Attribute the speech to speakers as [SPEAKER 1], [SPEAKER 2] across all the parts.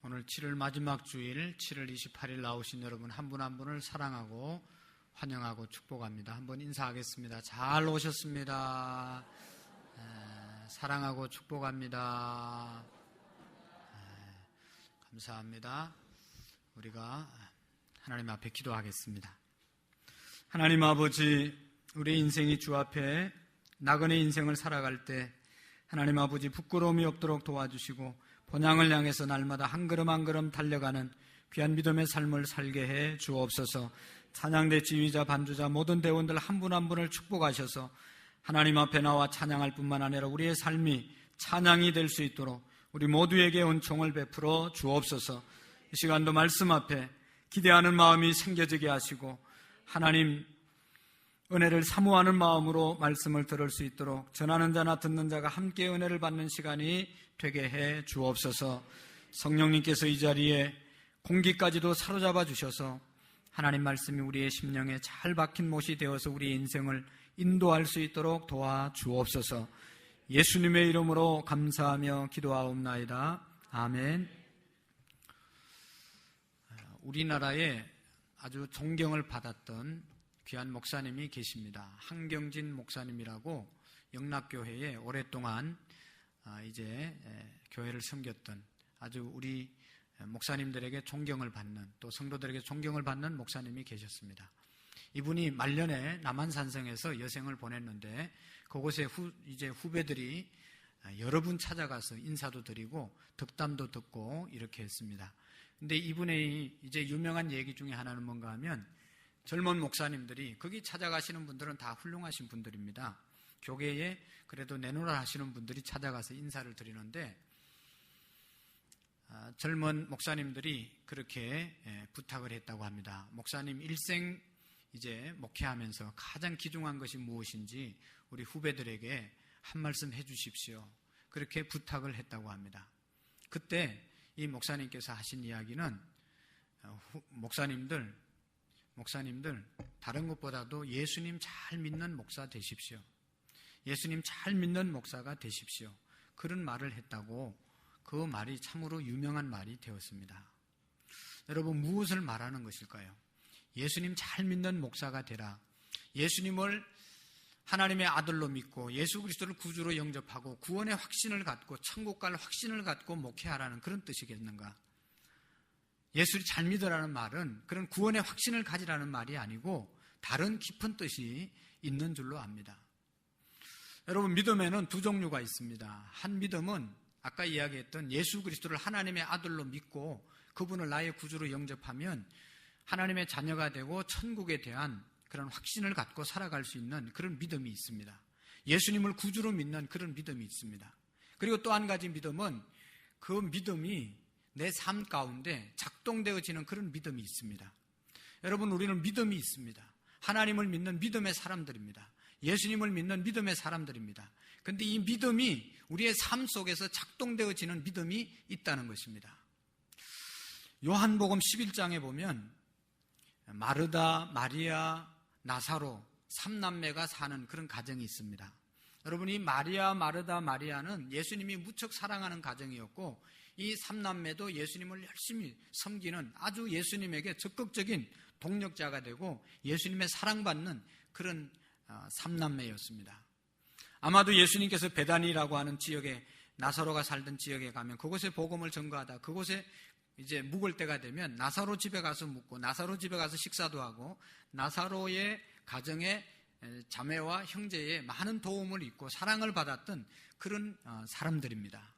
[SPEAKER 1] 오늘 7월 마지막 주일 7월 28일 나오신 여러분 한 분 한 분을 사랑하고 환영하고 축복합니다. 한번 인사하겠습니다. 잘 오셨습니다. 사랑하고 축복합니다. 감사합니다. 우리가 하나님 앞에 기도하겠습니다. 하나님 아버지, 우리 인생이 주 앞에 나그네 인생을 살아갈 때 하나님 아버지 부끄러움이 없도록 도와주시고 본향을 향해서 날마다 한 걸음 한 걸음 달려가는 귀한 믿음의 삶을 살게 해 주옵소서. 찬양대 지휘자, 반주자, 모든 대원들 한 분 한 분을 축복하셔서 하나님 앞에 나와 찬양할 뿐만 아니라 우리의 삶이 찬양이 될 수 있도록 우리 모두에게 은총을 베풀어 주옵소서. 이 시간도 말씀 앞에 기대하는 마음이 생겨지게 하시고 하나님 은혜를 사모하는 마음으로 말씀을 들을 수 있도록 전하는 자나 듣는 자가 함께 은혜를 받는 시간이 되게 해 주옵소서. 성령님께서 이 자리에 공기까지도 사로잡아 주셔서 하나님 말씀이 우리의 심령에 잘 박힌 못이 되어서 우리의 인생을 인도할 수 있도록 도와 주옵소서. 예수님의 이름으로 감사하며 기도하옵나이다. 아멘. 우리나라에 아주 존경을 받았던 귀한 목사님이 계십니다. 한경진 목사님이라고 영락교회에 오랫동안 이제 교회를 섬겼던 아주 우리 목사님들에게 존경을 받는, 또 성도들에게 존경을 받는 목사님이 계셨습니다. 이분이 말년에 남한산성에서 여생을 보냈는데 그곳에 이제 후배들이 여러 분 찾아가서 인사도 드리고 덕담도 듣고 이렇게 했습니다. 근데 이분의 이제 유명한 얘기 중에 하나는 뭔가 하면 젊은 목사님들이, 거기 찾아가시는 분들은 다 훌륭하신 분들입니다. 교계에 그래도 내노라 하시는 분들이 찾아가서 인사를 드리는데 젊은 목사님들이 그렇게 부탁을 했다고 합니다. 목사님 일생 이제 목회하면서 가장 귀중한 것이 무엇인지 우리 후배들에게 한 말씀 해 주십시오. 그렇게 부탁을 했다고 합니다. 그때 이 목사님께서 하신 이야기는 목사님들 다른 것보다도 예수님 잘 믿는 목사 되십시오. 예수님 잘 믿는 목사가 되십시오. 그런 말을 했다고, 그 말이 참으로 유명한 말이 되었습니다. 여러분, 무엇을 말하는 것일까요? 예수님 잘 믿는 목사가 되라. 예수님을 하나님의 아들로 믿고 예수 그리스도를 구주로 영접하고 구원의 확신을 갖고 천국 갈 확신을 갖고 목회하라는 그런 뜻이겠는가? 예수를 잘 믿으라는 말은 그런 구원의 확신을 가지라는 말이 아니고 다른 깊은 뜻이 있는 줄로 압니다. 여러분, 믿음에는 두 종류가 있습니다. 한 믿음은 아까 이야기했던 예수 그리스도를 하나님의 아들로 믿고 그분을 나의 구주로 영접하면 하나님의 자녀가 되고 천국에 대한 그런 확신을 갖고 살아갈 수 있는 그런 믿음이 있습니다. 예수님을 구주로 믿는 그런 믿음이 있습니다. 그리고 또 한 가지 믿음은 그 믿음이 내 삶 가운데 작동되어지는 그런 믿음이 있습니다. 여러분, 우리는 믿음이 있습니다. 하나님을 믿는 믿음의 사람들입니다. 예수님을 믿는 믿음의 사람들입니다. 그런데 이 믿음이 우리의 삶 속에서 작동되어지는 믿음이 있다는 것입니다. 요한복음 11장에 보면 마르다, 마리아, 나사로 3남매가 사는 그런 가정이 있습니다. 여러분, 이 마리아, 마르다, 마리아는 예수님이 무척 사랑하는 가정이었고 이 3남매도 예수님을 열심히 섬기는 아주 예수님에게 적극적인 동력자가 되고 예수님의 사랑받는 그런 3남매였습니다. 아마도 예수님께서 베다니라고 하는 지역에, 나사로가 살던 지역에 가면 그곳에 복음을 전거하다 그곳에 이제 묵을 때가 되면 나사로 집에 가서 묵고 나사로 집에 가서 식사도 하고 나사로의 가정에 자매와 형제의 많은 도움을 입고 사랑을 받았던 그런 사람들입니다.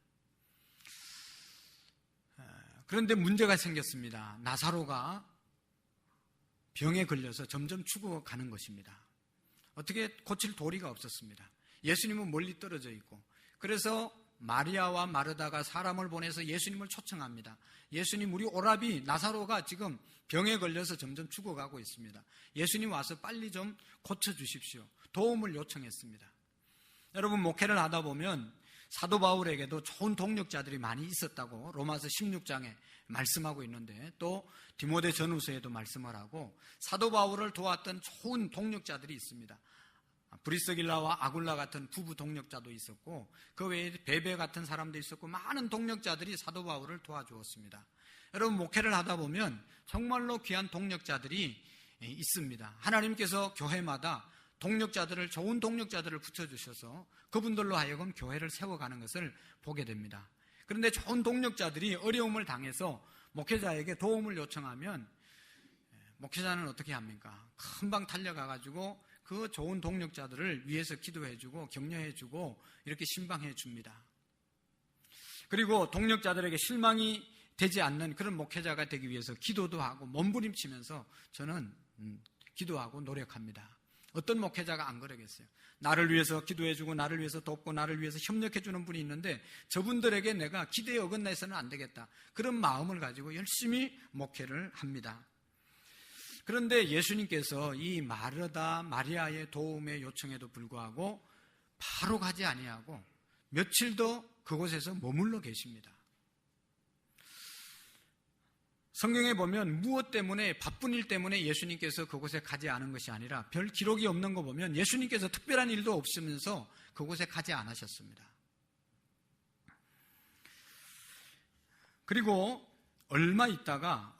[SPEAKER 1] 그런데 문제가 생겼습니다. 나사로가 병에 걸려서 점점 죽어가는 것입니다. 어떻게 고칠 도리가 없었습니다. 예수님은 멀리 떨어져 있고, 그래서 마리아와 마르다가 사람을 보내서 예수님을 초청합니다. 예수님, 우리 오라비 나사로가 지금 병에 걸려서 점점 죽어가고 있습니다. 예수님 와서 빨리 좀 고쳐주십시오. 도움을 요청했습니다. 여러분, 목회를 하다 보면 사도 바울에게도 좋은 동력자들이 많이 있었다고 로마서 16장에 말씀하고 있는데, 또 디모데 전후서에도 말씀을 하고 사도 바울을 도왔던 좋은 동력자들이 있습니다. 브리스길라와 아굴라 같은 부부 동력자도 있었고 그 외에 베베 같은 사람도 있었고 많은 동력자들이 사도 바울을 도와주었습니다. 여러분, 목회를 하다 보면 정말로 귀한 동력자들이 있습니다. 하나님께서 교회마다 동력자들을, 좋은 동력자들을 붙여주셔서 그분들로 하여금 교회를 세워가는 것을 보게 됩니다. 그런데 좋은 동력자들이 어려움을 당해서 목회자에게 도움을 요청하면 목회자는 어떻게 합니까? 금방 달려가가지고 그 좋은 동력자들을 위해서 기도해주고 격려해주고 이렇게 신방해줍니다. 그리고 동력자들에게 실망이 되지 않는 그런 목회자가 되기 위해서 기도도 하고 몸부림치면서 저는 기도하고 노력합니다. 어떤 목회자가 안 그러겠어요? 나를 위해서 기도해주고 나를 위해서 돕고 나를 위해서 협력해주는 분이 있는데 저분들에게 내가 기대에 어긋나서는 안 되겠다, 그런 마음을 가지고 열심히 목회를 합니다. 그런데 예수님께서 이 마르다 마리아의 도움의 요청에도 불구하고 바로 가지 아니하고 며칠도 그곳에서 머물러 계십니다. 성경에 보면 무엇 때문에, 바쁜 일 때문에 예수님께서 그곳에 가지 않은 것이 아니라 별 기록이 없는 거 보면 예수님께서 특별한 일도 없으면서 그곳에 가지 않으셨습니다. 그리고 얼마 있다가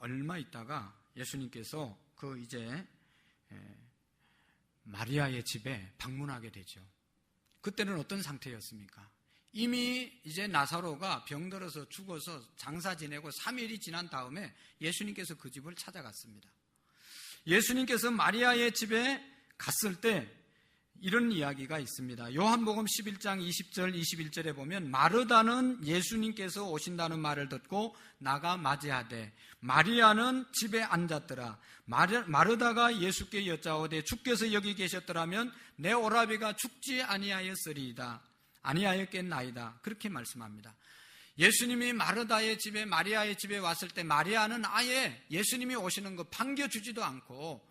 [SPEAKER 1] 예수님께서 이제 마리아의 집에 방문하게 되죠. 그때는 어떤 상태였습니까? 이미 이제 나사로가 병들어서 죽어서 장사 지내고 3일이 지난 다음에 예수님께서 그 집을 찾아갔습니다. 예수님께서 마리아의 집에 갔을 때 이런 이야기가 있습니다. 요한복음 11장 20절 21절에 보면 마르다는 예수님께서 오신다는 말을 듣고 나가 맞이하되 마리아는 집에 앉았더라. 마르다가 예수께 여짜오되 주께서 여기 계셨더라면 내 오라비가 죽지 아니하였겠나이다. 그렇게 말씀합니다. 예수님이 마르다의 집에, 마리아의 집에 왔을 때 마리아는 아예 예수님이 오시는 거 반겨주지도 않고,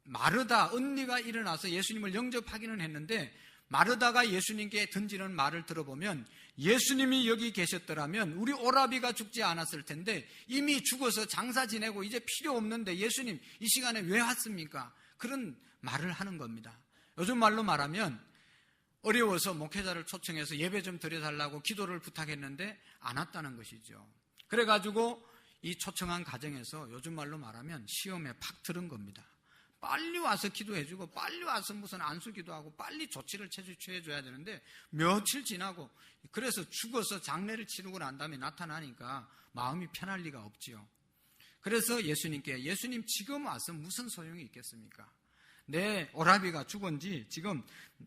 [SPEAKER 1] 마르다 언니가 일어나서 예수님을 영접하기는 했는데 마르다가 예수님께 던지는 말을 들어보면 예수님이 여기 계셨더라면 우리 오라비가 죽지 않았을 텐데 이미 죽어서 장사 지내고 이제 필요 없는데 예수님 이 시간에 왜 왔습니까? 그런 말을 하는 겁니다. 요즘 말로 말하면 어려워서 목회자를 초청해서 예배 좀 드려달라고 기도를 부탁했는데 안 왔다는 것이죠. 그래가지고 이 초청한 가정에서 요즘 말로 말하면 시험에 팍 들은 겁니다. 빨리 와서 기도해주고 빨리 와서 무슨 안수기도하고 빨리 조치를 취해줘야 되는데 며칠 지나고, 그래서 죽어서 장례를 치르고 난 다음에 나타나니까 마음이 편할 리가 없지요. 그래서 예수님께, 예수님 지금 와서 무슨 소용이 있겠습니까? 내 오라비가 죽은 지 지금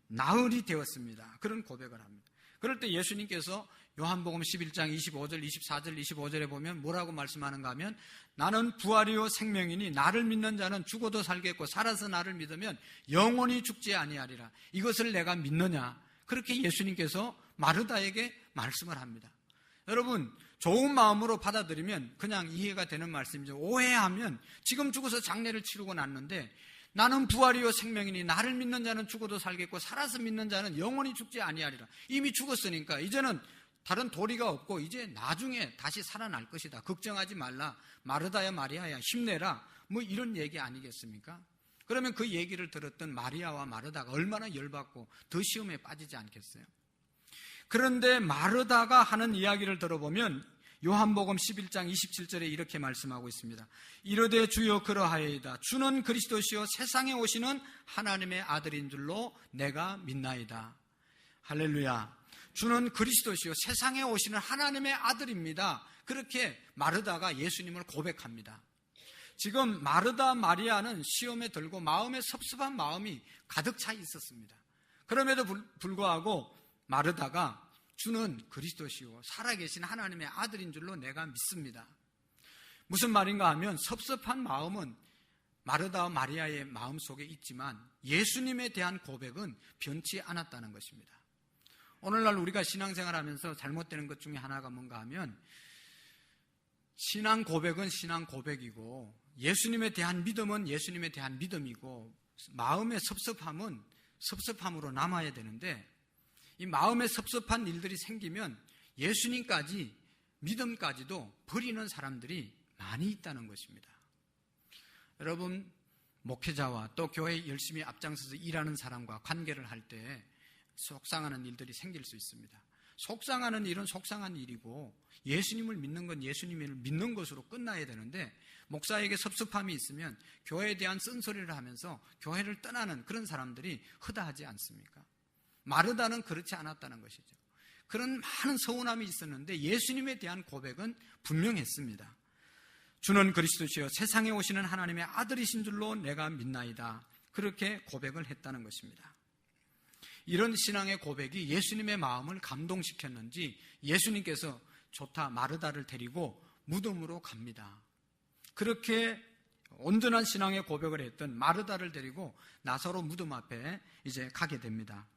[SPEAKER 1] 나흘이 되었습니다. 그런 고백을 합니다. 그럴 때 예수님께서 요한복음 11장 25절, 24절, 25절에 보면 뭐라고 말씀하는가 하면 나는 부활이요 생명이니 나를 믿는 자는 죽어도 살겠고 살아서 나를 믿으면 영원히 죽지 아니하리라. 이것을 내가 믿느냐? 그렇게 예수님께서 마르다에게 말씀을 합니다. 여러분, 좋은 마음으로 받아들이면 그냥 이해가 되는 말씀이죠. 오해하면 지금 죽어서 장례를 치르고 났는데 나는 부활이요 생명이니 나를 믿는 자는 죽어도 살겠고 살아서 믿는 자는 영원히 죽지 아니하리라. 이미 죽었으니까 이제는 다른 도리가 없고 이제 나중에 다시 살아날 것이다. 걱정하지 말라. 마르다야 마리아야 힘내라. 뭐 이런 얘기 아니겠습니까? 그러면 그 얘기를 들었던 마리아와 마르다가 얼마나 열받고 더 시험에 빠지지 않겠어요? 그런데 마르다가 하는 이야기를 들어보면 요한복음 11장 27절에 이렇게 말씀하고 있습니다. 이르되 주여 그러하이다. 주는 그리스도시요 세상에 오시는 하나님의 아들인 줄로 내가 믿나이다. 할렐루야. 주는 그리스도시요 세상에 오시는 하나님의 아들입니다. 그렇게 마르다가 예수님을 고백합니다. 지금 마르다 마리아는 시험에 들고 마음에 섭섭한 마음이 가득 차 있었습니다. 그럼에도 불구하고 마르다가 주는 그리스도시요 살아계신 하나님의 아들인 줄로 내가 믿습니다. 무슨 말인가 하면 섭섭한 마음은 마르다와 마리아의 마음속에 있지만 예수님에 대한 고백은 변치 않았다는 것입니다. 오늘날 우리가 신앙생활하면서 잘못되는 것 중에 하나가 뭔가 하면 신앙 고백은 신앙 고백이고 예수님에 대한 믿음은 예수님에 대한 믿음이고 마음의 섭섭함은 섭섭함으로 남아야 되는데 이 마음에 섭섭한 일들이 생기면 예수님까지 믿음까지도 버리는 사람들이 많이 있다는 것입니다. 여러분, 목회자와 또 교회에 열심히 앞장서서 일하는 사람과 관계를 할 때 속상하는 일들이 생길 수 있습니다. 속상하는 일은 속상한 일이고 예수님을 믿는 건 예수님을 믿는 것으로 끝나야 되는데 목사에게 섭섭함이 있으면 교회에 대한 쓴소리를 하면서 교회를 떠나는 그런 사람들이 허다하지 않습니까? 마르다는 그렇지 않았다는 것이죠. 그런 많은 서운함이 있었는데 예수님에 대한 고백은 분명했습니다. 주는 그리스도시요 세상에 오시는 하나님의 아들이신 줄로 내가 믿나이다. 그렇게 고백을 했다는 것입니다. 이런 신앙의 고백이 예수님의 마음을 감동시켰는지 예수님께서 좋다 마르다를 데리고 무덤으로 갑니다. 그렇게 온전한 신앙의 고백을 했던 마르다를 데리고 나사로 무덤 앞에 이제 가게 됩니다.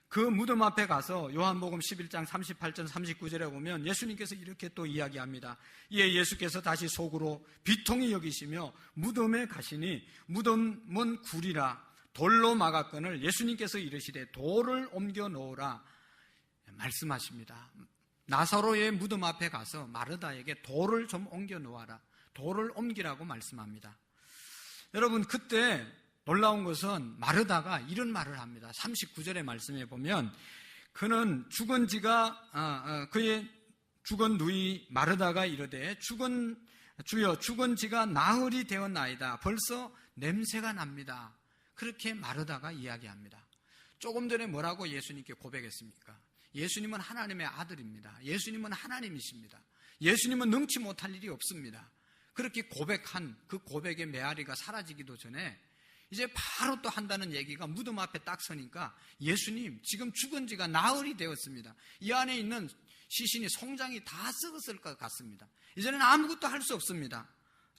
[SPEAKER 1] 그 무덤 앞에 가서 요한복음 11장 38절 39절에 보면 예수님께서 이렇게 또 이야기합니다. 이에 예수께서 다시 속으로 비통히 여기시며 무덤에 가시니 무덤은 굴이라 돌로 막았거늘 예수님께서 이르시되 돌을 옮겨 놓으라 말씀하십니다. 나사로의 무덤 앞에 가서 마르다에게 돌을 좀 옮겨 놓아라. 돌을 옮기라고 말씀합니다. 여러분 그때 놀라운 것은 마르다가 이런 말을 합니다. 39절의 말씀에 보면 그는 죽은 지가 그의 죽은 누이 마르다가 이르되 주여 죽은 지가 나흘이 되었나이다. 벌써 냄새가 납니다. 그렇게 마르다가 이야기합니다. 조금 전에 뭐라고 예수님께 고백했습니까? 예수님은 하나님의 아들입니다. 예수님은 하나님이십니다. 예수님은 능치 못할 일이 없습니다. 그렇게 고백한 그 고백의 메아리가 사라지기도 전에 이제 바로 또 한다는 얘기가 무덤 앞에 딱 서니까 예수님 지금 죽은 지가 나흘이 되었습니다. 이 안에 있는 시신이 송장이 다 썩었을 것 같습니다. 이제는 아무것도 할 수 없습니다.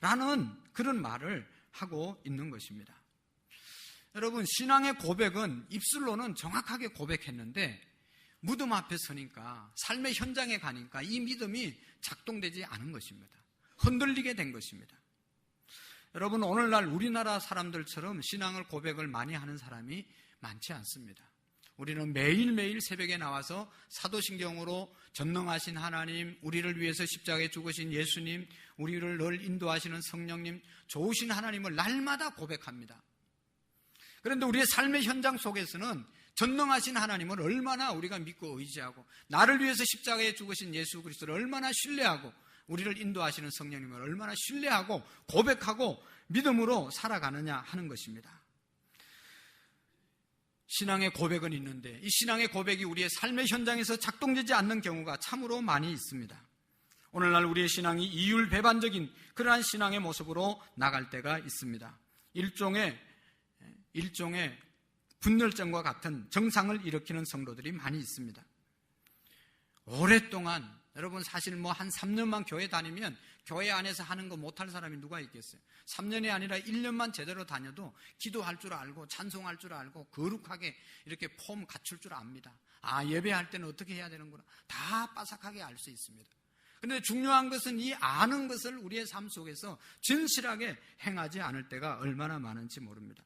[SPEAKER 1] 라는 그런 말을 하고 있는 것입니다. 여러분 신앙의 고백은 입술로는 정확하게 고백했는데 무덤 앞에 서니까 삶의 현장에 가니까 이 믿음이 작동되지 않은 것입니다. 흔들리게 된 것입니다. 여러분 오늘날 우리나라 사람들처럼 신앙을 고백을 많이 하는 사람이 많지 않습니다. 우리는 매일매일 새벽에 나와서 사도신경으로 전능하신 하나님, 우리를 위해서 십자가에 죽으신 예수님, 우리를 늘 인도하시는 성령님, 좋으신 하나님을 날마다 고백합니다. 그런데 우리의 삶의 현장 속에서는 전능하신 하나님을 얼마나 우리가 믿고 의지하고 나를 위해서 십자가에 죽으신 예수 그리스도를 얼마나 신뢰하고 우리를 인도하시는 성령님을 얼마나 신뢰하고 고백하고 믿음으로 살아가느냐 하는 것입니다. 신앙의 고백은 있는데 이 신앙의 고백이 우리의 삶의 현장에서 작동되지 않는 경우가 참으로 많이 있습니다. 오늘날 우리의 신앙이 이율배반적인 그러한 신앙의 모습으로 나갈 때가 있습니다. 일종의 분열점과 같은 정상을 일으키는 성도들이 많이 있습니다. 오랫동안 여러분 사실 한 3년만 교회 다니면 교회 안에서 하는 거 못할 사람이 누가 있겠어요? 3년이 아니라 1년만 제대로 다녀도 기도할 줄 알고 찬송할 줄 알고 거룩하게 이렇게 폼 갖출 줄 압니다. 예배할 때는 어떻게 해야 되는구나 다 빠삭하게 알 수 있습니다. 그런데 중요한 것은 이 아는 것을 우리의 삶 속에서 진실하게 행하지 않을 때가 얼마나 많은지 모릅니다.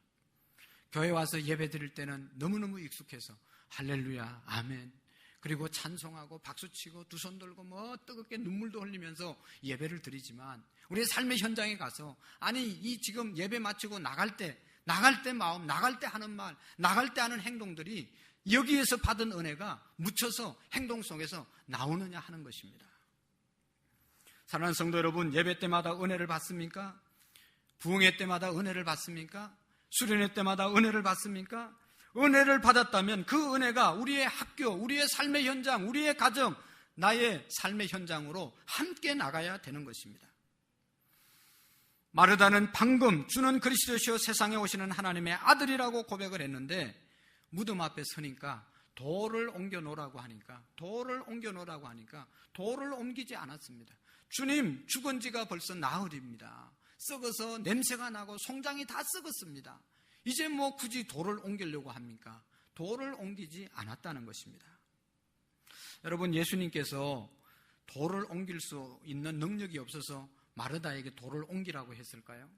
[SPEAKER 1] 교회 와서 예배 드릴 때는 너무너무 익숙해서 할렐루야 아멘 그리고 찬송하고 박수치고 두 손 들고 뜨겁게 눈물도 흘리면서 예배를 드리지만 우리의 삶의 현장에 가서 이 지금 예배 마치고 나갈 때 마음, 나갈 때 하는 말, 나갈 때 하는 행동들이 여기에서 받은 은혜가 묻혀서 행동 속에서 나오느냐 하는 것입니다. 사랑하는 성도 여러분, 예배 때마다 은혜를 받습니까? 부흥회 때마다 은혜를 받습니까? 수련회 때마다 은혜를 받습니까? 은혜를 받았다면 그 은혜가 우리의 학교, 우리의 삶의 현장, 우리의 가정, 나의 삶의 현장으로 함께 나가야 되는 것입니다. 마르다는 방금 주는 그리스도시요 세상에 오시는 하나님의 아들이라고 고백을 했는데 무덤 앞에 서니까 돌을 옮겨 놓으라고 하니까 돌을 옮기지 않았습니다. 주님 죽은 지가 벌써 나흘입니다. 썩어서 냄새가 나고 송장이 다 썩었습니다. 이제 굳이 돌을 옮기려고 합니까? 돌을 옮기지 않았다는 것입니다. 여러분 예수님께서 돌을 옮길 수 있는 능력이 없어서 마르다에게 돌을 옮기라고 했을까요?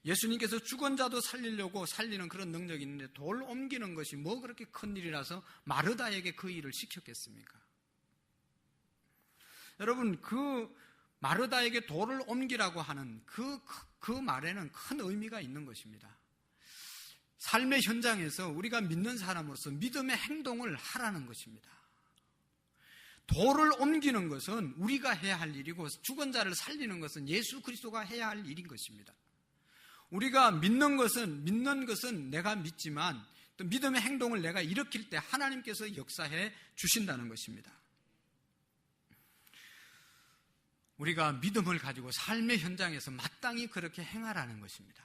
[SPEAKER 1] 예수님께서 죽은 자도 살리려고 살리는 그런 능력이 있는데 돌 옮기는 것이 그렇게 큰 일이라서 마르다에게 그 일을 시켰겠습니까? 여러분 그 마르다에게 돌을 옮기라고 하는 그 말에는 큰 의미가 있는 것입니다. 삶의 현장에서 우리가 믿는 사람으로서 믿음의 행동을 하라는 것입니다. 돌을 옮기는 것은 우리가 해야 할 일이고 죽은 자를 살리는 것은 예수 그리스도가 해야 할 일인 것입니다. 우리가 믿는 것은 내가 믿지만 또 믿음의 행동을 내가 일으킬 때 하나님께서 역사해 주신다는 것입니다. 우리가 믿음을 가지고 삶의 현장에서 마땅히 그렇게 행하라는 것입니다.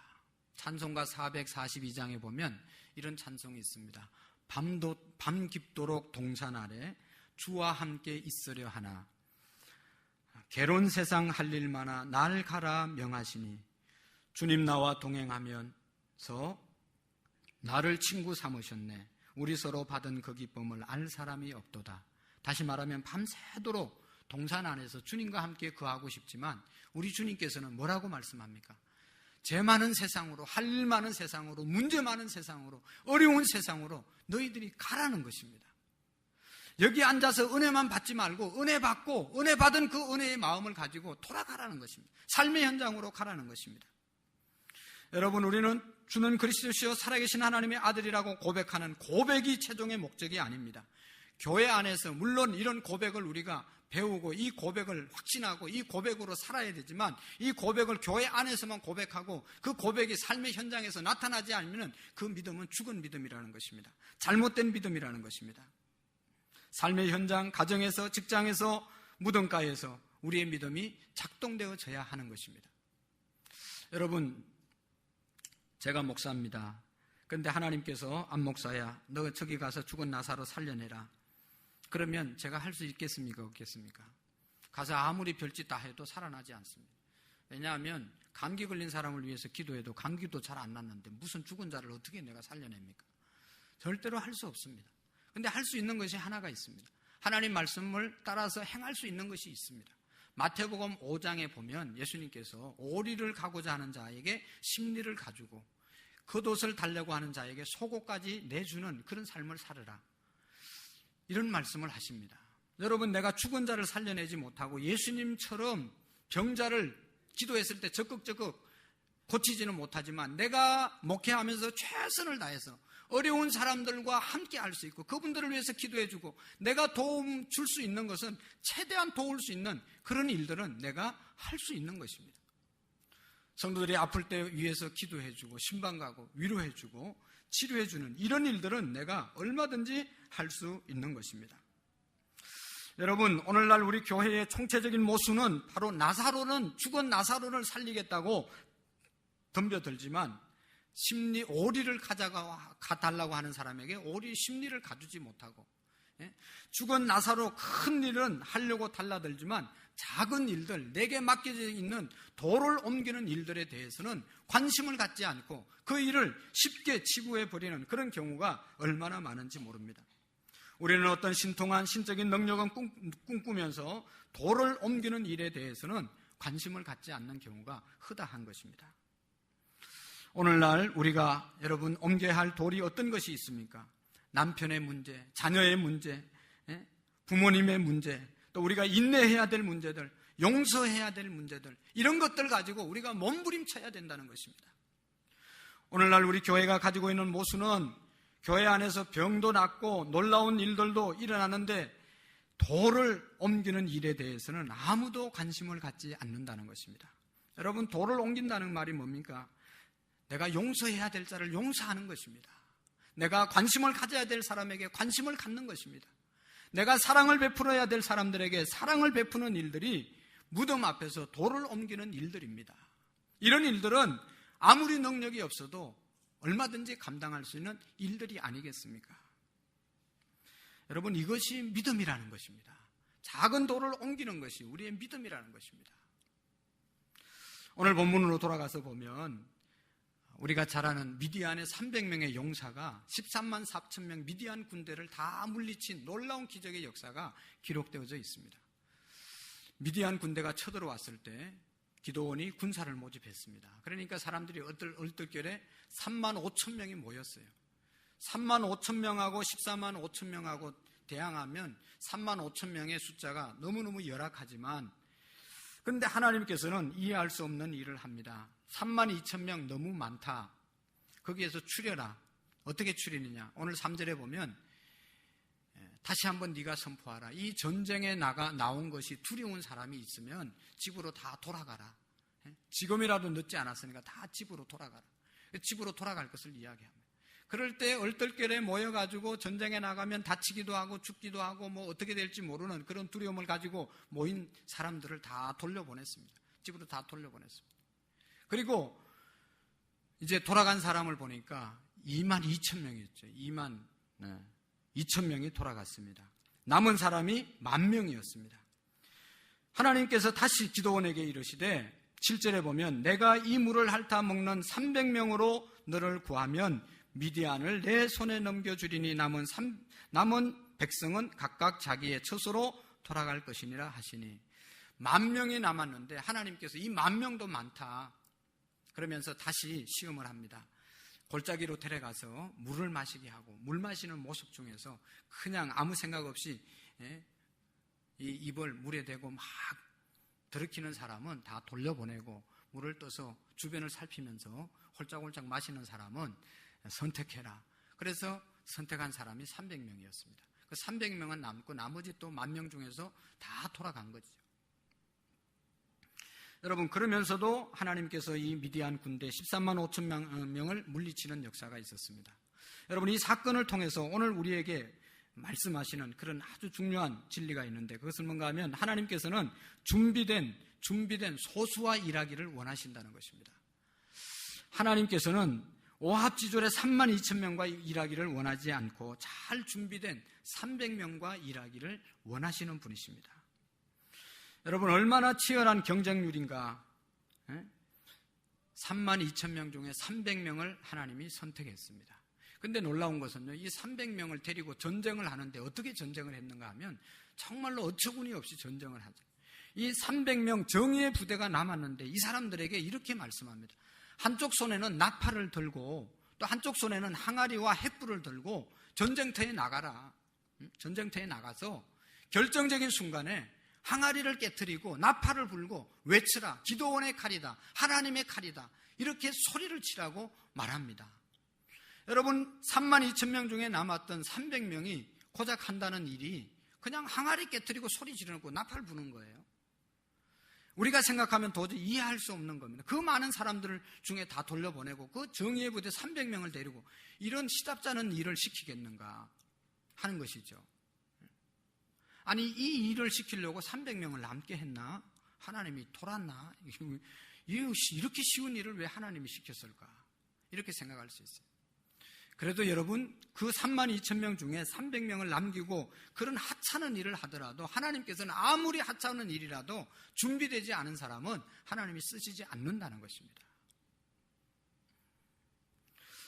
[SPEAKER 1] 찬송가 442장에 보면 이런 찬송이 있습니다. 밤 깊도록 동산 아래 주와 함께 있으려 하나 괴로운 세상 할 일 많아 날 가라 명하시니 주님 나와 동행하면서 나를 친구 삼으셨네. 우리 서로 받은 그 기쁨을 알 사람이 없도다. 다시 말하면 밤새도록 동산 안에서 주님과 함께 거하고 싶지만 우리 주님께서는 뭐라고 말씀합니까? 죄 많은 세상으로, 할 일 많은 세상으로, 문제 많은 세상으로, 어려운 세상으로 너희들이 가라는 것입니다. 여기 앉아서 은혜만 받지 말고 은혜 받고 은혜 받은 그 은혜의 마음을 가지고 돌아가라는 것입니다. 삶의 현장으로 가라는 것입니다. 여러분, 우리는 주는 그리스도시요 살아계신 하나님의 아들이라고 고백하는 고백이 최종의 목적이 아닙니다. 교회 안에서 물론 이런 고백을 우리가 배우고 이 고백을 확신하고 이 고백으로 살아야 되지만 이 고백을 교회 안에서만 고백하고 그 고백이 삶의 현장에서 나타나지 않으면 그 믿음은 죽은 믿음이라는 것입니다. 잘못된 믿음이라는 것입니다. 삶의 현장, 가정에서, 직장에서, 무덤가에서 우리의 믿음이 작동되어져야 하는 것입니다. 여러분, 제가 목사입니다. 그런데 하나님께서 안 목사야, 너 저기 가서 죽은 나사로 살려내라. 그러면 제가 할 수 있겠습니까? 없겠습니까? 가서 아무리 별짓 다 해도 살아나지 않습니다. 왜냐하면 감기 걸린 사람을 위해서 기도해도 감기도 잘 안 낫는데 무슨 죽은 자를 어떻게 내가 살려냅니까? 절대로 할 수 없습니다. 그런데 할 수 있는 것이 하나가 있습니다. 하나님 말씀을 따라서 행할 수 있는 것이 있습니다. 마태복음 5장에 보면 예수님께서 오리를 가고자 하는 자에게 심리를 가지고 겉옷을 달라고 하는 자에게 속옷까지 내주는 그런 삶을 살으라, 이런 말씀을 하십니다. 여러분, 내가 죽은 자를 살려내지 못하고 예수님처럼 병자를 기도했을 때 적극 고치지는 못하지만 내가 목회하면서 최선을 다해서 어려운 사람들과 함께 할 수 있고 그분들을 위해서 기도해주고 내가 도움 줄 수 있는 것은 최대한 도울 수 있는 그런 일들은 내가 할 수 있는 것입니다. 성도들이 아플 때 위해서 기도해주고 신방 가고 위로해주고 치료해주는 이런 일들은 내가 얼마든지 할 수 있는 것입니다. 여러분, 오늘날 우리 교회의 총체적인 모순은 바로 죽은 나사로를 살리겠다고 덤벼들지만 오리를 가달라고 하는 사람에게 오리 심리를 가주지 못하고, 죽은 나사로 큰 일은 하려고 달라들지만 작은 일들, 내게 맡겨져 있는 돌을 옮기는 일들에 대해서는 관심을 갖지 않고 그 일을 쉽게 치부해버리는 그런 경우가 얼마나 많은지 모릅니다. 우리는 어떤 신통한 신적인 능력은 꿈꾸면서 돌을 옮기는 일에 대해서는 관심을 갖지 않는 경우가 허다한 것입니다. 오늘날 우리가 여러분 옮겨야 할 돌이 어떤 것이 있습니까? 남편의 문제, 자녀의 문제, 부모님의 문제, 또 우리가 인내해야 될 문제들, 용서해야 될 문제들, 이런 것들 가지고 우리가 몸부림쳐야 된다는 것입니다. 오늘날 우리 교회가 가지고 있는 모순은 교회 안에서 병도 낫고 놀라운 일들도 일어나는데 돌을 옮기는 일에 대해서는 아무도 관심을 갖지 않는다는 것입니다. 여러분, 돌을 옮긴다는 말이 뭡니까? 내가 용서해야 될 자를 용서하는 것입니다. 내가 관심을 가져야 될 사람에게 관심을 갖는 것입니다. 내가 사랑을 베풀어야 될 사람들에게 사랑을 베푸는 일들이 무덤 앞에서 돌을 옮기는 일들입니다. 이런 일들은 아무리 능력이 없어도 얼마든지 감당할 수 있는 일들이 아니겠습니까? 여러분, 이것이 믿음이라는 것입니다. 작은 돌을 옮기는 것이 우리의 믿음이라는 것입니다. 오늘 본문으로 돌아가서 보면 우리가 잘 아는 미디안의 300명의 용사가 13만 4천 명 미디안 군대를 다 물리친 놀라운 기적의 역사가 기록되어져 있습니다. 미디안 군대가 쳐들어왔을 때 기드온이 군사를 모집했습니다. 그러니까 사람들이 얼떨결에 3만 5천 명이 모였어요. 3만 5천 명하고 14만 5천 명하고 대항하면 3만 5천 명의 숫자가 너무너무 열악하지만 그런데 하나님께서는 이해할 수 없는 일을 합니다. 32,000명 너무 많다. 거기에서 추려라. 어떻게 추리느냐? 오늘 3절에 보면 다시 한번 네가 선포하라. 이 전쟁에 나온 것이 두려운 사람이 있으면 집으로 다 돌아가라. 지금이라도 늦지 않았으니까 다 집으로 돌아가라. 집으로 돌아갈 것을 이야기합니다. 그럴 때 얼떨결에 모여가지고 전쟁에 나가면 다치기도 하고 죽기도 하고 뭐 어떻게 될지 모르는 그런 두려움을 가지고 모인 사람들을 다 돌려보냈습니다. 집으로 다 돌려보냈습니다. 그리고 이제 돌아간 사람을 보니까 22,000명이었죠. 22,000명이 돌아갔습니다. 남은 사람이 10,000명이었습니다. 하나님께서 다시 기드온에게 이르시되 7절에 보면 내가 이 물을 핥아 먹는 300명으로 너를 구하면 미디안을 내 손에 넘겨주리니 남은 백성은 각각 자기의 처소로 돌아갈 것이니라 하시니 10,000명이 남았는데 하나님께서 이 10,000명도 많다 그러면서 다시 시험을 합니다. 골짜기로 데려가서 물을 마시게 하고 물 마시는 모습 중에서 그냥 아무 생각 없이 이 입을 물에 대고 막 들이키는 사람은 다 돌려보내고 물을 떠서 주변을 살피면서 홀짝홀짝 마시는 사람은 선택해라. 그래서 선택한 사람이 300명이었습니다. 그 300명은 남고 나머지 또 10,000명 중에서 다 돌아간 거죠. 여러분, 그러면서도 하나님께서 이 미디안 군대 13만 5천 명을 물리치는 역사가 있었습니다. 여러분, 이 사건을 통해서 오늘 우리에게 말씀하시는 그런 아주 중요한 진리가 있는데 그것은 뭔가 하면 하나님께서는 준비된 소수와 일하기를 원하신다는 것입니다. 하나님께서는 오합지졸의 32,000명과 일하기를 원하지 않고 잘 준비된 300명과 일하기를 원하시는 분이십니다. 여러분, 얼마나 치열한 경쟁률인가. 32,000명 중에 300명을 하나님이 선택했습니다. 근데 놀라운 것은요, 이 300명을 데리고 전쟁을 하는데 어떻게 전쟁을 했는가 하면 정말로 어처구니 없이 전쟁을 하죠. 이 300명 정의의 부대가 남았는데 이 사람들에게 이렇게 말씀합니다. 한쪽 손에는 나팔을 들고 또 한쪽 손에는 항아리와 횃불을 들고 전쟁터에 나가라. 전쟁터에 나가서 결정적인 순간에 항아리를 깨트리고 나팔을 불고 외치라. 기드온의 칼이다. 하나님의 칼이다. 이렇게 소리를 치라고 말합니다. 여러분, 32,000명 중에 남았던 300명이 고작 한다는 일이 그냥 항아리 깨트리고 소리 지르고 나팔 부는 거예요. 우리가 생각하면 도저히 이해할 수 없는 겁니다. 그 많은 사람들 중에 다 돌려보내고 그 정의의 부대 300명을 데리고 이런 시답잖은 일을 시키겠는가 하는 것이죠. 아니, 이 일을 시키려고 300명을 남게 했나? 하나님이 돌았나? 이렇게 쉬운 일을 왜 하나님이 시켰을까? 이렇게 생각할 수 있어요. 그래도 여러분, 그 32,000명 중에 300명을 남기고 그런 하찮은 일을 하더라도 하나님께서는 아무리 하찮은 일이라도 준비되지 않은 사람은 하나님이 쓰시지 않는다는 것입니다.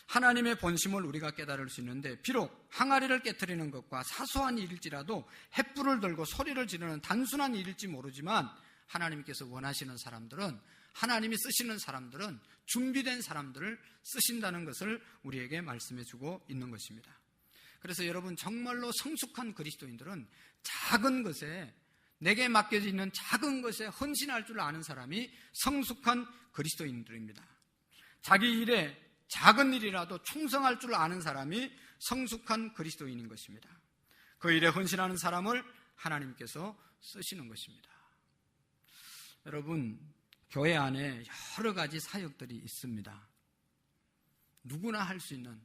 [SPEAKER 1] 하나님의 본심을 우리가 깨달을 수 있는데 비록 항아리를 깨트리는 것과 사소한 일일지라도 횃불을 들고 소리를 지르는 단순한 일일지 모르지만 하나님께서 원하시는 사람들은, 하나님이 쓰시는 사람들은 준비된 사람들을 쓰신다는 것을 우리에게 말씀해주고 있는 것입니다. 그래서 여러분, 정말로 성숙한 그리스도인들은 작은 것에, 내게 맡겨져 있는 작은 것에 헌신할 줄 아는 사람이 성숙한 그리스도인들입니다. 자기 일에 작은 일이라도 충성할 줄 아는 사람이 성숙한 그리스도인인 것입니다. 그 일에 헌신하는 사람을 하나님께서 쓰시는 것입니다. 여러분, 교회 안에 여러 가지 사역들이 있습니다. 누구나 할 수 있는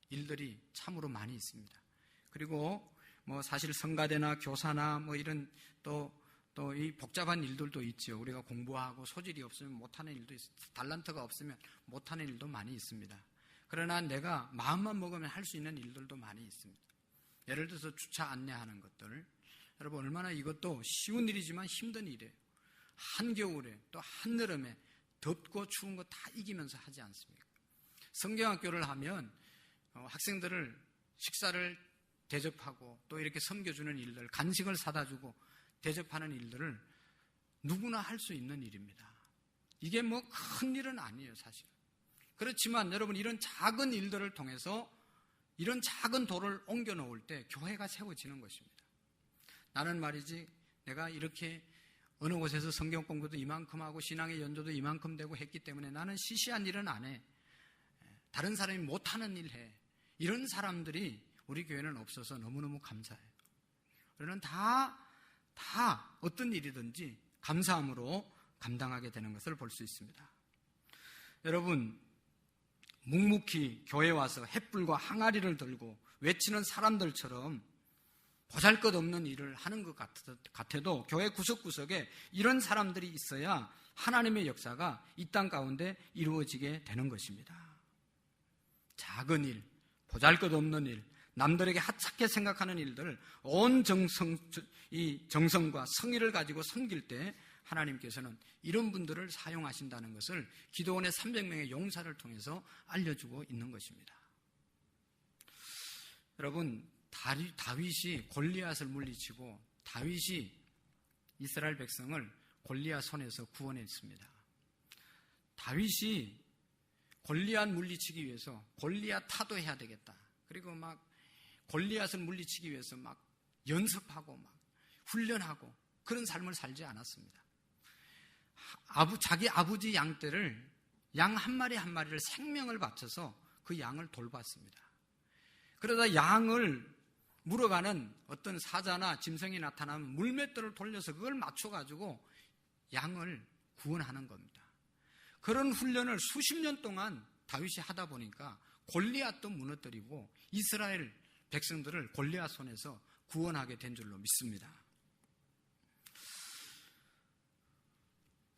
[SPEAKER 1] 일들이 참으로 많이 있습니다. 그리고 사실 성가대나 교사나 이런 또 이 복잡한 일들도 있죠. 우리가 공부하고 소질이 없으면 못하는 일도 있어요. 달란트가 없으면 못하는 일도 많이 있습니다. 그러나 내가 마음만 먹으면 할 수 있는 일들도 많이 있습니다. 예를 들어서 주차 안내하는 것들, 여러분, 얼마나 이것도 쉬운 일이지만 힘든 일이에요. 한겨울에 또 한여름에 덥고 추운 거 다 이기면서 하지 않습니까? 성경학교를 하면 학생들을 식사를 대접하고 또 이렇게 섬겨주는 일들, 간식을 사다 주고 대접하는 일들을 누구나 할 수 있는 일입니다. 이게 큰 일은 아니에요, 사실. 그렇지만 여러분, 이런 작은 일들을 통해서 이런 작은 돌을 옮겨 놓을 때 교회가 세워지는 것입니다. 나는 말이지, 내가 이렇게 어느 곳에서 성경 공부도 이만큼 하고 신앙의 연조도 이만큼 되고 했기 때문에 나는 시시한 일은 안 해. 다른 사람이 못하는 일 해. 이런 사람들이 우리 교회는 없어서 너무너무 감사해요. 우리는 다 어떤 일이든지 감사함으로 감당하게 되는 것을 볼 수 있습니다. 여러분, 묵묵히 교회에 와서 횃불과 항아리를 들고 외치는 사람들처럼 보잘것없는 일을 하는 것 같아도 교회 구석구석에 이런 사람들이 있어야 하나님의 역사가 이 땅 가운데 이루어지게 되는 것입니다. 작은 일, 보잘것없는 일, 남들에게 하찮게 생각하는 일들을 온 정성과 성의를 가지고 섬길 때 하나님께서는 이런 분들을 사용하신다는 것을 기도원의 300명의 용사를 통해서 알려주고 있는 것입니다. 여러분, 다윗이 골리앗을 물리치고 다윗이 이스라엘 백성을 골리앗 손에서 구원했습니다. 다윗이 골리앗 물리치기 위해서 골리앗 타도해야 되겠다. 그리고 막 골리앗을 물리치기 위해서 막 연습하고 막 훈련하고 그런 삶을 살지 않았습니다. 자기 아버지 양떼를 양 한 마리 한 마리를 생명을 바쳐서 그 양을 돌봤습니다. 그러다 양을 물어가는 어떤 사자나 짐승이 나타나면 물맷돌을 돌려서 그걸 맞춰가지고 양을 구원하는 겁니다. 그런 훈련을 수십 년 동안 다윗이 하다 보니까 골리앗도 무너뜨리고 이스라엘 백성들을 골리앗 손에서 구원하게 된 줄로 믿습니다.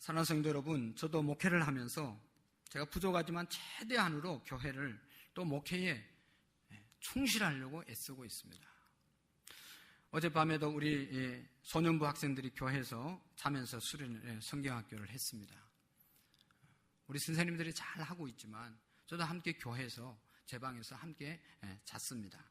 [SPEAKER 1] 사랑하는 성도 여러분, 저도 목회를 하면서 제가 부족하지만 최대한으로 교회를 또 목회에 충실하려고 애쓰고 있습니다. 어젯밤에도 우리 소년부 학생들이 교회에서 자면서 수련 성경학교를 했습니다. 우리 선생님들이 잘 하고 있지만 저도 함께 교회에서 제 방에서 함께 잤습니다.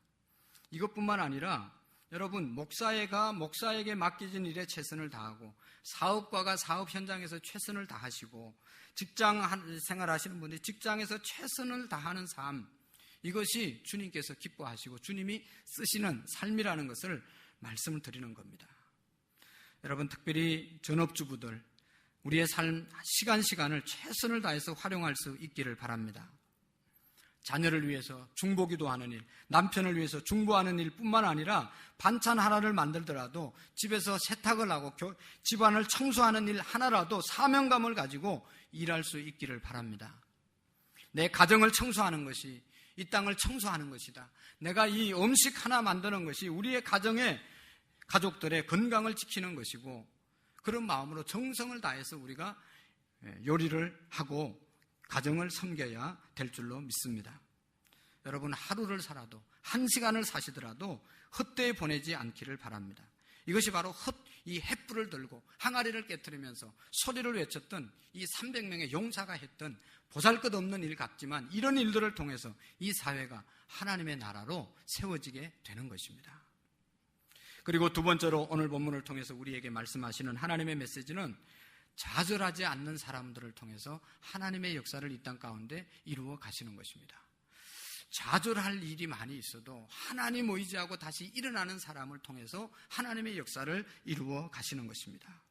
[SPEAKER 1] 이것뿐만 아니라 여러분, 목사에게 맡겨진 일에 최선을 다하고 사업가가 사업 현장에서 최선을 다하시고 직장 생활하시는 분들이 직장에서 최선을 다하는 삶, 이것이 주님께서 기뻐하시고 주님이 쓰시는 삶이라는 것을 말씀을 드리는 겁니다. 여러분, 특별히 전업주부들, 우리의 삶 시간을 최선을 다해서 활용할 수 있기를 바랍니다. 자녀를 위해서 중보기도 하는 일, 남편을 위해서 중보하는 일뿐만 아니라 반찬 하나를 만들더라도 집에서 세탁을 하고 집안을 청소하는 일 하나라도 사명감을 가지고 일할 수 있기를 바랍니다. 내 가정을 청소하는 것이 이 땅을 청소하는 것이다. 내가 이 음식 하나 만드는 것이 우리의 가족들의 건강을 지키는 것이고, 그런 마음으로 정성을 다해서 우리가 요리를 하고 가정을 섬겨야 될 줄로 믿습니다. 여러분, 하루를 살아도 한 시간을 사시더라도 헛되이 보내지 않기를 바랍니다. 이것이 바로 이 횃불을 들고 항아리를 깨트리면서 소리를 외쳤던 이 300명의 용사가 했던 보잘것없는 일 같지만 이런 일들을 통해서 이 사회가 하나님의 나라로 세워지게 되는 것입니다. 그리고 두 번째로 오늘 본문을 통해서 우리에게 말씀하시는 하나님의 메시지는 좌절하지 않는 사람들을 통해서 하나님의 역사를 이 땅 가운데 이루어 가시는 것입니다. 좌절할 일이 많이 있어도 하나님 의지하고 다시 일어나는 사람을 통해서 하나님의 역사를 이루어 가시는 것입니다.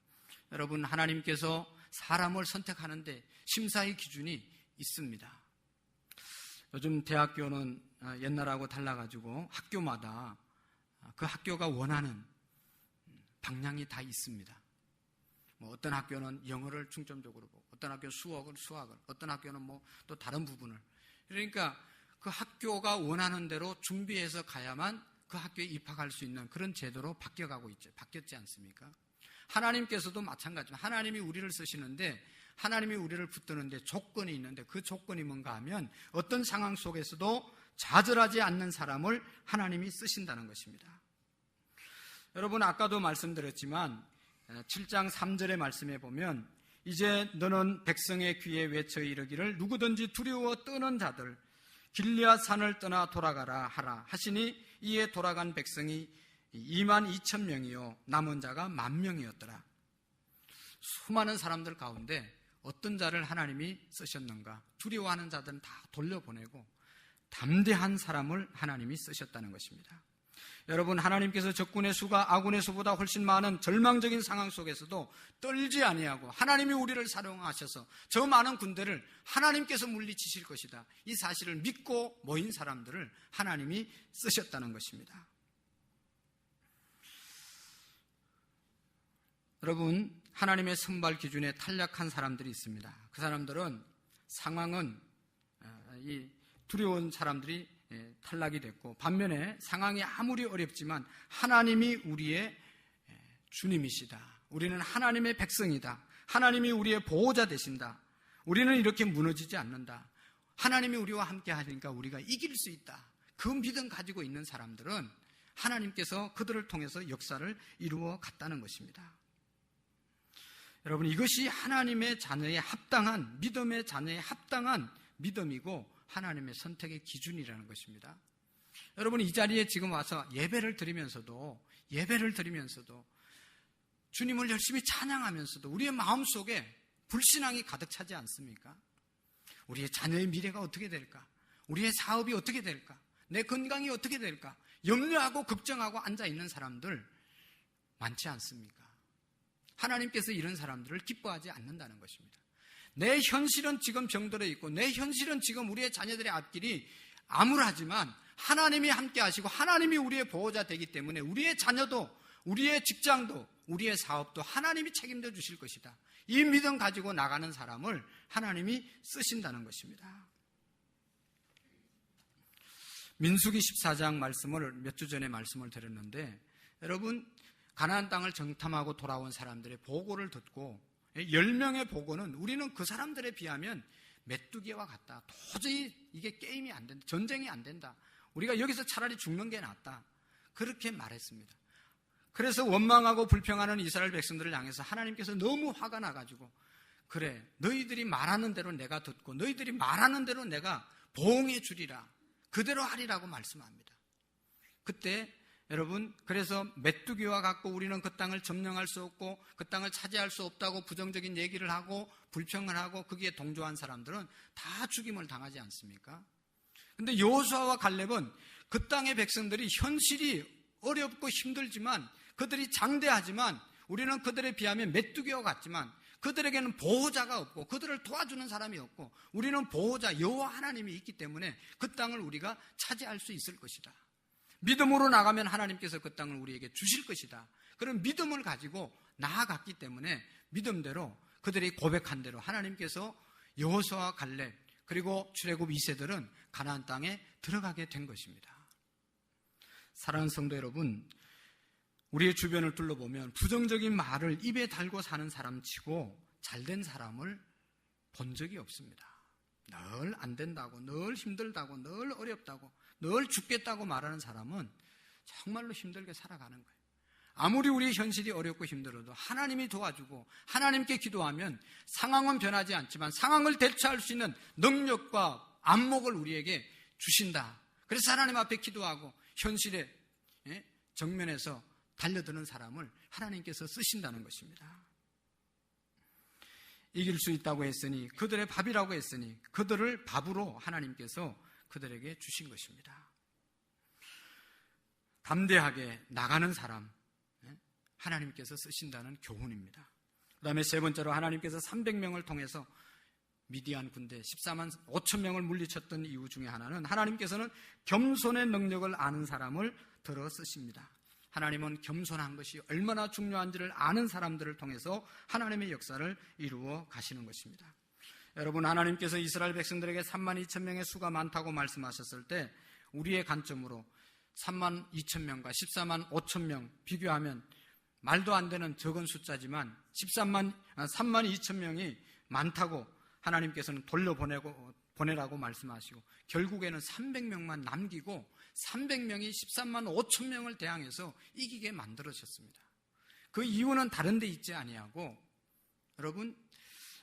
[SPEAKER 1] 여러분, 하나님께서 사람을 선택하는데 심사의 기준이 있습니다. 요즘 대학교는 옛날하고 달라가지고 학교마다 그 학교가 원하는 방향이 다 있습니다. 어떤 학교는 영어를 중점적으로 보고, 어떤 학교는 수학을, 어떤 학교는 또 다른 부분을. 그러니까 그 학교가 원하는 대로 준비해서 가야만 그 학교에 입학할 수 있는 그런 제도로 바뀌었지 않습니까? 하나님께서도 마찬가지입니다. 하나님이 우리를 쓰시는데, 하나님이 우리를 붙드는데 조건이 있는데, 그 조건이 뭔가 하면 어떤 상황 속에서도 좌절하지 않는 사람을 하나님이 쓰신다는 것입니다. 여러분, 아까도 말씀드렸지만 7장 3절의 말씀에 보면, 이제 너는 백성의 귀에 외쳐 이르기를 누구든지 두려워 떠는 자들 길리앗 산을 떠나 돌아가라 하라 하시니, 이에 돌아간 백성이 22,000명이요 남은 자가 10,000명이었더라. 수많은 사람들 가운데 어떤 자를 하나님이 쓰셨는가? 두려워하는 자들은 다 돌려보내고 담대한 사람을 하나님이 쓰셨다는 것입니다. 여러분, 하나님께서 적군의 수가 아군의 수보다 훨씬 많은 절망적인 상황 속에서도 떨지 아니하고 하나님이 우리를 사용하셔서 저 많은 군대를 하나님께서 물리치실 것이다, 이 사실을 믿고 모인 사람들을 하나님이 쓰셨다는 것입니다. 여러분, 하나님의 선발 기준에 탈락한 사람들이 있습니다. 그 사람들은 상황은 이 두려운 사람들이 탈락이 됐고, 반면에 상황이 아무리 어렵지만 하나님이 우리의 주님이시다, 우리는 하나님의 백성이다, 하나님이 우리의 보호자 되신다, 우리는 이렇게 무너지지 않는다, 하나님이 우리와 함께 하니까 우리가 이길 수 있다, 그 믿음 가지고 있는 사람들은 하나님께서 그들을 통해서 역사를 이루어 갔다는 것입니다. 여러분, 이것이 하나님의 자녀의 합당한, 믿음의 자녀의 합당한 믿음이고 하나님의 선택의 기준이라는 것입니다. 여러분, 이 자리에 지금 와서 예배를 드리면서도 주님을 열심히 찬양하면서도 우리의 마음속에 불신앙이 가득 차지 않습니까? 우리의 자녀의 미래가 어떻게 될까? 우리의 사업이 어떻게 될까? 내 건강이 어떻게 될까? 염려하고 걱정하고 앉아있는 사람들 많지 않습니까? 하나님께서 이런 사람들을 기뻐하지 않는다는 것입니다. 내 현실은 지금 병들어 있고 내 현실은 지금 우리의 자녀들의 앞길이 암울하지만 하나님이 함께 하시고 하나님이 우리의 보호자 되기 때문에 우리의 자녀도, 우리의 직장도, 우리의 사업도 하나님이 책임져 주실 것이다, 이 믿음 가지고 나가는 사람을 하나님이 쓰신다는 것입니다. 민수기 14장 말씀을 몇 주 전에 말씀을 드렸는데, 여러분, 가나안 땅을 정탐하고 돌아온 사람들의 보고를 듣고 10명의 보고는 우리는 그 사람들에 비하면 메뚜기와 같다, 도저히 이게 게임이 안 된다, 전쟁이 안 된다, 우리가 여기서 차라리 죽는 게 낫다, 그렇게 말했습니다. 그래서 원망하고 불평하는 이스라엘 백성들을 향해서 하나님께서 너무 화가 나가지고, 그래, 너희들이 말하는 대로 내가 듣고 너희들이 말하는 대로 내가 보응해 주리라, 그대로 하리라고 말씀합니다. 그때 여러분, 그래서 메뚜기와 같고 우리는 그 땅을 점령할 수 없고 그 땅을 차지할 수 없다고 부정적인 얘기를 하고 불평을 하고 거기에 동조한 사람들은 다 죽임을 당하지 않습니까? 근데 여호수아와 갈렙은 그 땅의 백성들이 현실이 어렵고 힘들지만, 그들이 장대하지만 우리는 그들에 비하면 메뚜기와 같지만 그들에게는 보호자가 없고 그들을 도와주는 사람이 없고 우리는 보호자 여호와 하나님이 있기 때문에 그 땅을 우리가 차지할 수 있을 것이다, 믿음으로 나가면 하나님께서 그 땅을 우리에게 주실 것이다, 그런 믿음을 가지고 나아갔기 때문에 믿음대로 그들이 고백한 대로 하나님께서 여호수아와 갈렙 그리고 출애굽 2세들은 가나안 땅에 들어가게 된 것입니다. 사랑하는 성도 여러분, 우리의 주변을 둘러보면 부정적인 말을 입에 달고 사는 사람치고 잘된 사람을 본 적이 없습니다. 늘 안 된다고, 늘 힘들다고, 늘 어렵다고, 늘 죽겠다고 말하는 사람은 정말로 힘들게 살아가는 거예요. 아무리 우리의 현실이 어렵고 힘들어도 하나님이 도와주고 하나님께 기도하면 상황은 변하지 않지만 상황을 대처할 수 있는 능력과 안목을 우리에게 주신다. 그래서 하나님 앞에 기도하고 현실의 정면에서 달려드는 사람을 하나님께서 쓰신다는 것입니다. 이길 수 있다고 했으니, 그들의 밥이라고 했으니 그들을 밥으로 하나님께서 그들에게 주신 것입니다. 담대하게 나가는 사람 하나님께서 쓰신다는 교훈입니다. 그 다음에 세 번째로 하나님께서 300명을 통해서 미디안 군대 14만 5천 명을 물리쳤던 이유 중에 하나는 하나님께서는 겸손의 능력을 아는 사람을 들어 쓰십니다. 하나님은 겸손한 것이 얼마나 중요한지를 아는 사람들을 통해서 하나님의 역사를 이루어 가시는 것입니다. 여러분, 하나님께서 이스라엘 백성들에게 3만 2천 명의 수가 많다고 말씀하셨을 때 우리의 관점으로 3만 2천 명과 14만 5천 명 비교하면 말도 안 되는 적은 숫자지만 3만 2천 명이 많다고 하나님께서는 돌려보내라고 말씀하시고 결국에는 300명만 남기고 300명이 13만 5천 명을 대항해서 이기게 만들어졌습니다. 그 이유는 다른 데 있지 아니하고, 여러분,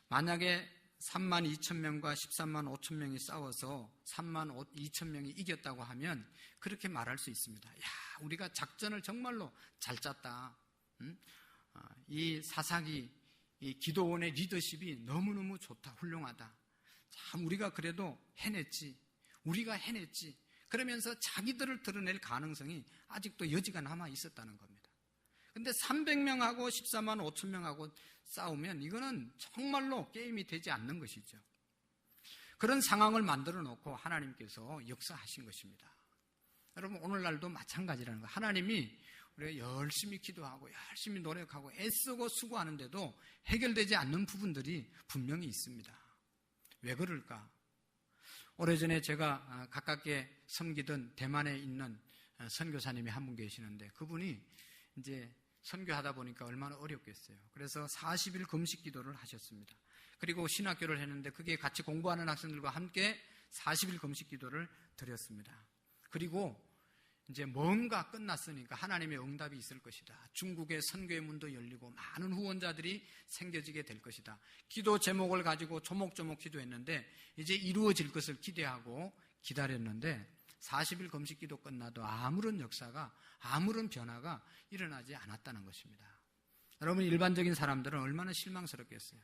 [SPEAKER 1] 만약에 3만 2천 명과 13만 5천 명이 싸워서 3만 2천 명이 이겼다고 하면 그렇게 말할 수 있습니다. 야, 우리가 작전을 정말로 잘 짰다. 이 사사기, 이 기도원의 리더십이 너무너무 좋다, 훌륭하다. 참 우리가 그래도 해냈지. 우리가 해냈지. 그러면서 자기들을 드러낼 가능성이 아직도 여지가 남아 있었다는 겁니다. 근데 300명하고 14만 5천 명하고 싸우면 이거는 정말로 게임이 되지 않는 것이죠. 그런 상황을 만들어 놓고 하나님께서 역사하신 것입니다. 여러분, 오늘날도 마찬가지라는 거예요. 하나님이 우리가 열심히 기도하고 열심히 노력하고 애쓰고 수고하는데도 해결되지 않는 부분들이 분명히 있습니다. 왜 그럴까? 오래전에 제가 가깝게 섬기던 대만에 있는 선교사님이 한 분 계시는데, 그분이 이제 선교하다 보니까 얼마나 어렵겠어요. 그래서 40일 금식 기도를 하셨습니다. 그리고 신학교를 했는데 그게 같이 공부하는 학생들과 함께 40일 금식 기도를 드렸습니다. 그리고 이제 뭔가 끝났으니까 하나님의 응답이 있을 것이다. 중국의 선교의 문도 열리고 많은 후원자들이 생겨지게 될 것이다. 기도 제목을 가지고 조목조목 기도했는데 이제 이루어질 것을 기대하고 기다렸는데 40일 금식 기도 끝나도 아무런 역사가, 아무런 변화가 일어나지 않았다는 것입니다. 여러분, 일반적인 사람들은 얼마나 실망스럽겠어요.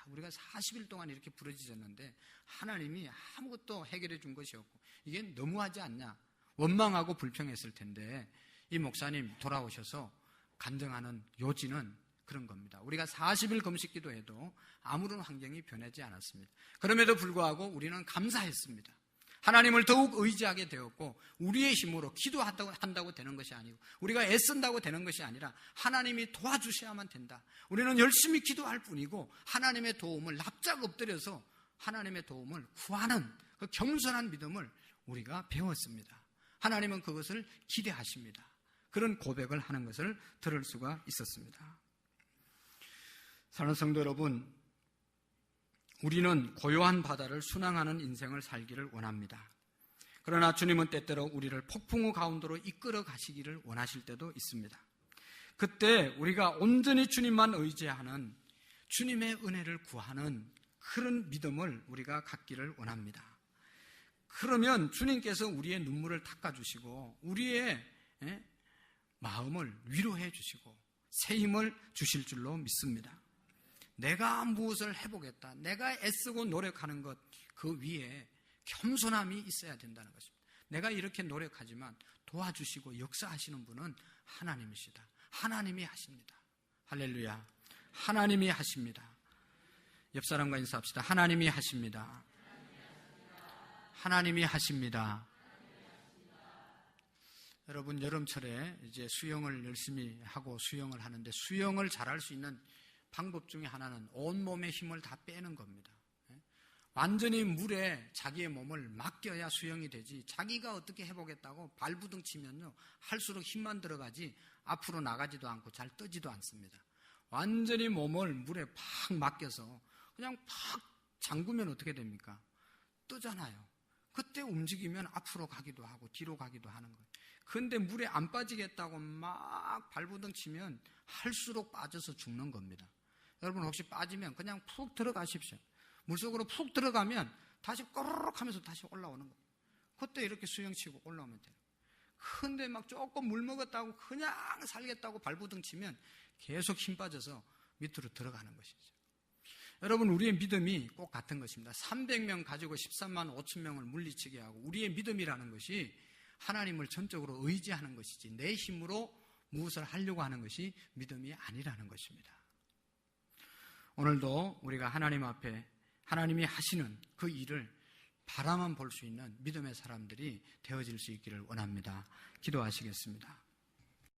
[SPEAKER 1] 우리가 40일 동안 이렇게 부르짖었는데 하나님이 아무것도 해결해 준 것이 없고 이게 너무하지 않냐, 원망하고 불평했을 텐데, 이 목사님 돌아오셔서 간증하는 요지는 그런 겁니다. 우리가 40일 금식 기도해도 아무런 환경이 변하지 않았습니다. 그럼에도 불구하고 우리는 감사했습니다. 하나님을 더욱 의지하게 되었고, 우리의 힘으로 기도한다고 되는 것이 아니고 우리가 애쓴다고 되는 것이 아니라 하나님이 도와주셔야만 된다. 우리는 열심히 기도할 뿐이고 하나님의 도움을 납작 엎드려서 하나님의 도움을 구하는 그 겸손한 믿음을 우리가 배웠습니다. 하나님은 그것을 기대하십니다. 그런 고백을 하는 것을 들을 수가 있었습니다. 사랑하는 성도 여러분, 우리는 고요한 바다를 순항하는 인생을 살기를 원합니다. 그러나 주님은 때때로 우리를 폭풍우 가운데로 이끌어 가시기를 원하실 때도 있습니다. 그때 우리가 온전히 주님만 의지하는, 주님의 은혜를 구하는 그런 믿음을 우리가 갖기를 원합니다. 그러면 주님께서 우리의 눈물을 닦아주시고 우리의 마음을 위로해 주시고 새 힘을 주실 줄로 믿습니다. 내가 무엇을 해보겠다, 내가 애쓰고 노력하는 것, 그 위에 겸손함이 있어야 된다는 것입니다. 내가 이렇게 노력하지만 도와주시고 역사하시는 분은 하나님이시다. 하나님이 하십니다. 할렐루야. 하나님이 하십니다. 옆 사람과 인사합시다. 하나님이 하십니다. 하나님이 하십니다. 여러분, 여름철에 이제 수영을 열심히 하고 수영을 하는데, 수영을 잘할 수 있는 방법 중에 하나는 온몸의 힘을 다 빼는 겁니다. 완전히 물에 자기의 몸을 맡겨야 수영이 되지, 자기가 어떻게 해보겠다고 발부둥 치면요 할수록 힘만 들어가지 앞으로 나가지도 않고 잘 뜨지도 않습니다. 완전히 몸을 물에 팍 맡겨서 그냥 팍 잠그면 어떻게 됩니까? 뜨잖아요. 그때 움직이면 앞으로 가기도 하고 뒤로 가기도 하는 거예요. 그런데 물에 안 빠지겠다고 막 발부둥 치면 할수록 빠져서 죽는 겁니다. 여러분, 혹시 빠지면 그냥 푹 들어가십시오. 물속으로 푹 들어가면 다시 꼬르륵 하면서 다시 올라오는 거예요. 그때 이렇게 수영치고 올라오면 돼요. 근데 막 조금 물 먹었다고 그냥 살겠다고 발부둥 치면 계속 힘 빠져서 밑으로 들어가는 것이죠. 여러분, 우리의 믿음이 꼭 같은 것입니다. 300명 가지고 13만 5천 명을 물리치게 하고, 우리의 믿음이라는 것이 하나님을 전적으로 의지하는 것이지 내 힘으로 무엇을 하려고 하는 것이 믿음이 아니라는 것입니다. 오늘도 우리가 하나님 앞에 하나님이 하시는 그 일을 바라만 볼 수 있는 믿음의 사람들이 되어질 수 있기를 원합니다. 기도하시겠습니다.